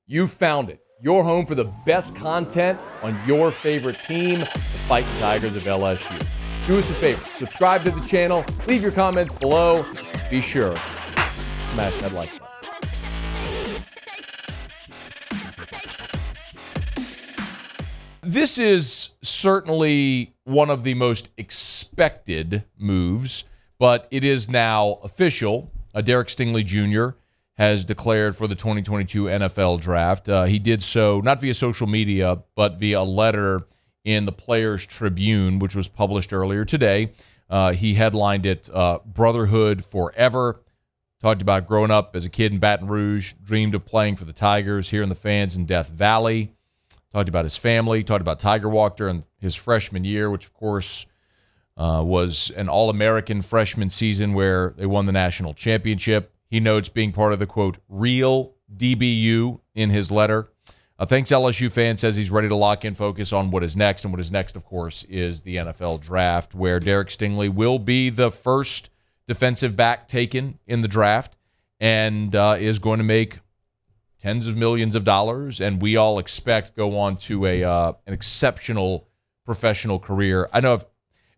You found it. Your home for the best content on your favorite team, the Fighting Tigers of LSU. Do us a favor. Subscribe to the channel. Leave your comments below. Be sure to smash that like button. This is certainly one of the most expected moves, but it is now official. Derek Stingley Jr. has declared for the 2022 NFL Draft. He did so not via social media, but via a letter in the Players Tribune, which was published earlier today. He headlined it, Brotherhood Forever. Talked about growing up as a kid in Baton Rouge, dreamed of playing for the Tigers, hearing the fans in Death Valley. Talked about his family, talked about Tiger Walk during his freshman year, which, of course, was an All-American freshman season where they won the national championship. He notes being part of the, quote, real DBU in his letter. Thanks LSU fan, says he's ready to lock in focus on what is next. And what is next, of course, is the NFL Draft, where Derek Stingley will be the first defensive back taken in the draft and is going to make tens of millions of dollars, and we all expect go on to an exceptional professional career. I know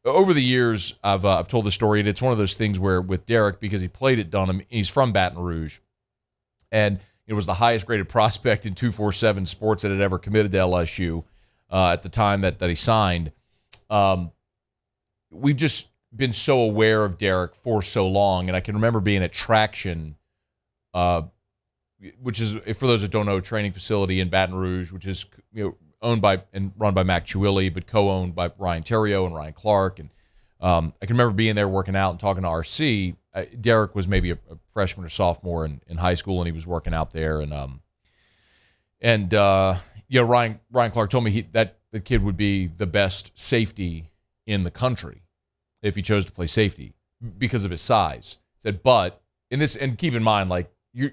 over the years I've told the story, and it's one of those things where with Derek, because he played at Dunham, he's from Baton Rouge, and it was the highest graded prospect in 247 Sports that had ever committed to LSU at the time that he signed. We've just been so aware of Derek for so long, and I can remember being at Traction, which is, for those that don't know, a training facility in Baton Rouge, which is owned by and run by Mac Chiuili, but co-owned by Ryan Terrio and Ryan Clark. And I can remember being there working out and talking to RC. Derek was maybe a freshman or sophomore in high school, and he was working out there. And Ryan Clark told me that the kid would be the best safety in the country if he chose to play safety because of his size. He said, but in this, and keep in mind, like, we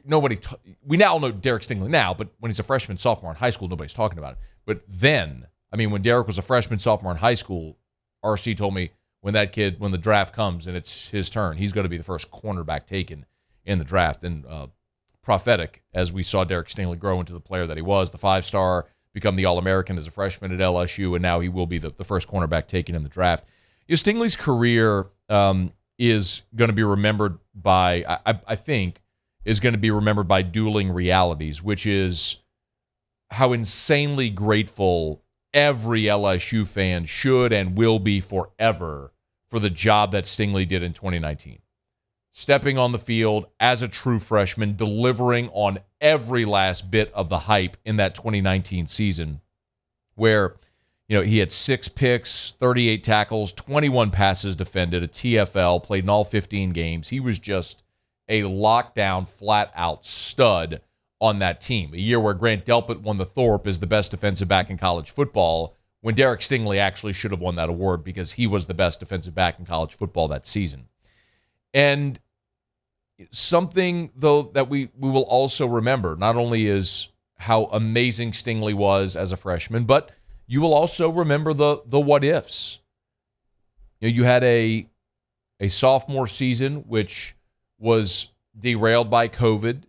now know Derek Stingley now, but when he's a freshman, sophomore in high school, nobody's talking about it. But then, I mean, when Derek was a freshman, sophomore in high school, RC told me when the draft comes and it's his turn, he's going to be the first cornerback taken in the draft. And prophetic, as we saw Derek Stingley grow into the player that he was, the 5-star, become the All-American as a freshman at LSU, and now he will be the first cornerback taken in the draft. Stingley's career is going to be remembered by, I think, is going to be remembered by dueling realities, which is how insanely grateful every LSU fan should and will be forever for the job that Stingley did in 2019. Stepping on the field as a true freshman, delivering on every last bit of the hype in that 2019 season where, he had 6 picks, 38 tackles, 21 passes defended, a TFL, played in all 15 games. He was just a lockdown, flat-out stud on that team. A year where Grant Delpit won the Thorpe as the best defensive back in college football, when Derek Stingley actually should have won that award because he was the best defensive back in college football that season. And something, though, that we will also remember, not only is how amazing Stingley was as a freshman, but you will also remember the what-ifs. You had a sophomore season, which was derailed by COVID,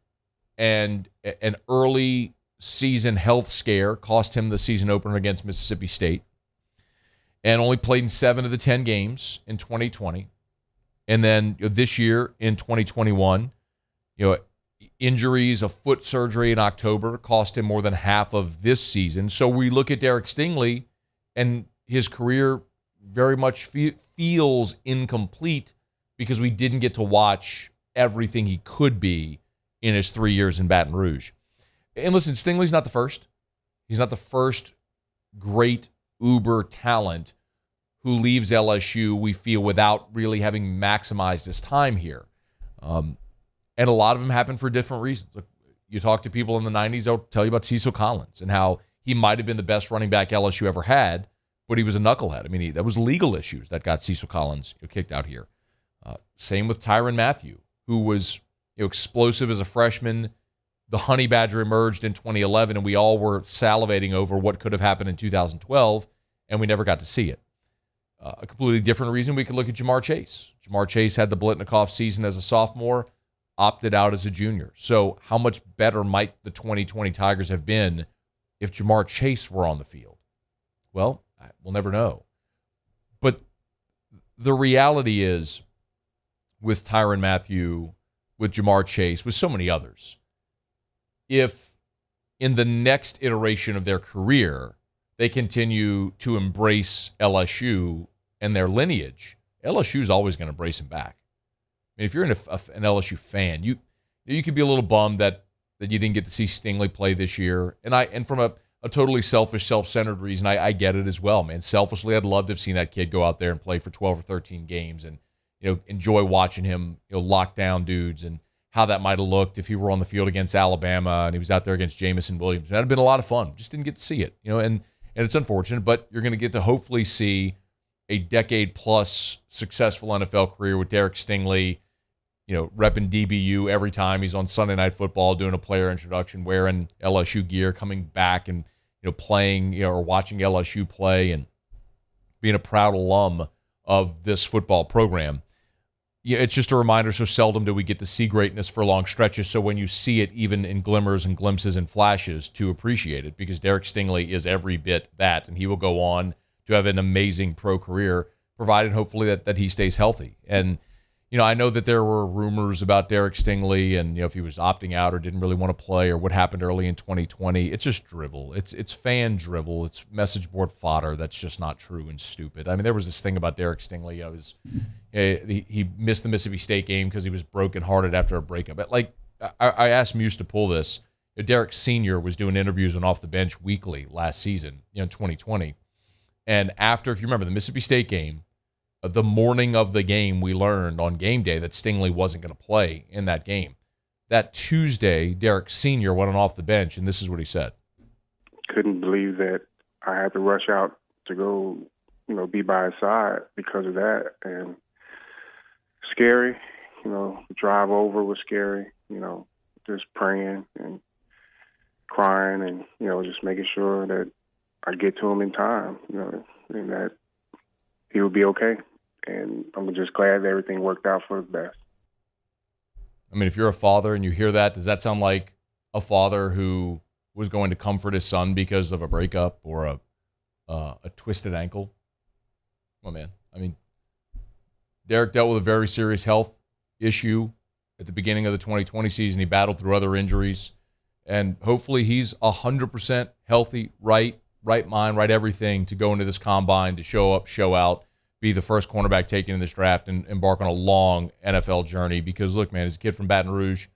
and an early season health scare cost him the season opener against Mississippi State, and only played in 7 of the 10 games in 2020. And then this year in 2021, injuries, a foot surgery in October cost him more than half of this season. So we look at Derek Stingley, and his career very much feels incomplete because we didn't get to watch everything he could be in his 3 years in Baton Rouge. And listen, Stingley's not the first. He's not the first great uber talent who leaves LSU, we feel, without really having maximized his time here. And a lot of them happen for different reasons. Look, you talk to people in the 90s, they'll tell you about Cecil Collins and how he might have been the best running back LSU ever had, but he was a knucklehead. I mean, that was legal issues that got Cecil Collins kicked out here. Same with Tyrann Mathieu, who was explosive as a freshman. The Honey Badger emerged in 2011, and we all were salivating over what could have happened in 2012, and we never got to see it. A completely different reason, we could look at Jamar Chase. Jamar Chase had the Blitnikoff season as a sophomore, opted out as a junior. So how much better might the 2020 Tigers have been if Jamar Chase were on the field? Well, we'll never know. But the reality is, with Tyrann Mathieu, with Jamar Chase, with so many others, if in the next iteration of their career they continue to embrace LSU and their lineage, LSU is always going to embrace them back. I mean, if you're an LSU fan, you could be a little bummed that you didn't get to see Stingley play this year. And from a totally selfish, self-centered reason, I get it as well, man. Selfishly, I'd love to have seen that kid go out there and play for 12 or 13 games and enjoy watching him lock down dudes, and how that might have looked if he were on the field against Alabama and he was out there against Jamison Williams. That would have been a lot of fun. Just didn't get to see it, and it's unfortunate, but you're going to get to hopefully see a decade-plus successful NFL career with Derek Stingley, repping DBU every time he's on Sunday Night Football, doing a player introduction, wearing LSU gear, coming back and playing, or watching LSU play, and being a proud alum of this football program. It's just a reminder, so seldom do we get to see greatness for long stretches, so when you see it, even in glimmers and glimpses and flashes, to appreciate it, because Derek Stingley is every bit that, and he will go on to have an amazing pro career, provided hopefully that he stays healthy. And I know that there were rumors about Derek Stingley and if he was opting out or didn't really want to play or what happened early in 2020. It's just drivel. It's fan drivel. It's message board fodder. That's just not true and stupid. I mean, there was this thing about Derek Stingley. He missed the Mississippi State game because he was brokenhearted after a breakup. But I asked Muse to pull this. Derek Sr. was doing interviews on Off the Bench weekly last season, in 2020. And after, if you remember, the Mississippi State game, the morning of the game, we learned on game day that Stingley wasn't going to play in that game. That Tuesday, Derek Sr. went on Off the Bench, and this is what he said. Couldn't believe that I had to rush out to go, be by his side because of that. And scary, the drive over was scary, just praying and crying and, just making sure that I get to him in time, and that he would be okay. And I'm just glad that everything worked out for the best. I mean, if you're a father and you hear that, does that sound like a father who was going to comfort his son because of a breakup or a twisted ankle? Oh, man. I mean, Derek dealt with a very serious health issue at the beginning of the 2020 season. He battled through other injuries, and hopefully he's 100% healthy, right mind, right everything to go into this combine, to show up, show out, be the first cornerback taken in this draft, and embark on a long NFL journey. Because, look, man, as a kid from Baton Rouge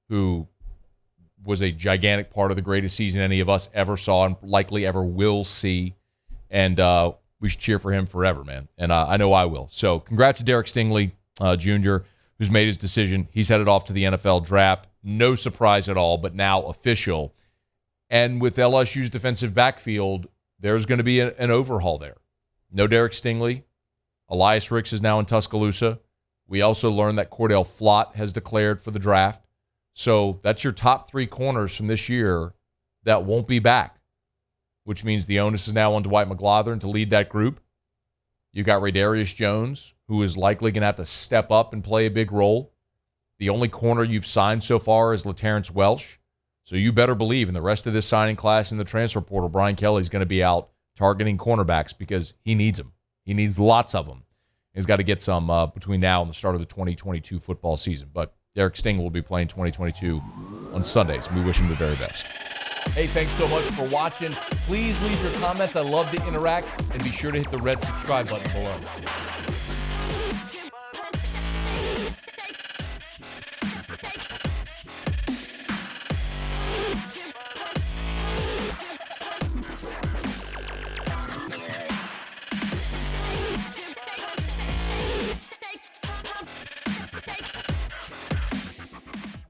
who was a gigantic part of the greatest season any of us ever saw and likely ever will see, and we should cheer for him forever, man. And I know I will. So congrats to Derek Stingley Jr., who's made his decision. He's headed off to the NFL draft. No surprise at all, but now official. And with LSU's defensive backfield, there's going to be an overhaul there. No Derek Stingley. Elias Ricks is now in Tuscaloosa. We also learned that Cordell Flott has declared for the draft. So that's your top three corners from this year that won't be back, which means the onus is now on Dwight McGlothern to lead that group. You got Raydarius Jones, who is likely going to have to step up and play a big role. The only corner you've signed so far is LaTerrence Welsh. So you better believe in the rest of this signing class in the transfer portal, Brian Kelly's going to be out targeting cornerbacks because he needs them. He needs lots of them. He's got to get some between now and the start of the 2022 football season. But Derek Stingley will be playing 2022 on Sundays. We wish him the very best. Hey, thanks so much for watching. Please leave your comments. I love to interact. And be sure to hit the red subscribe button below.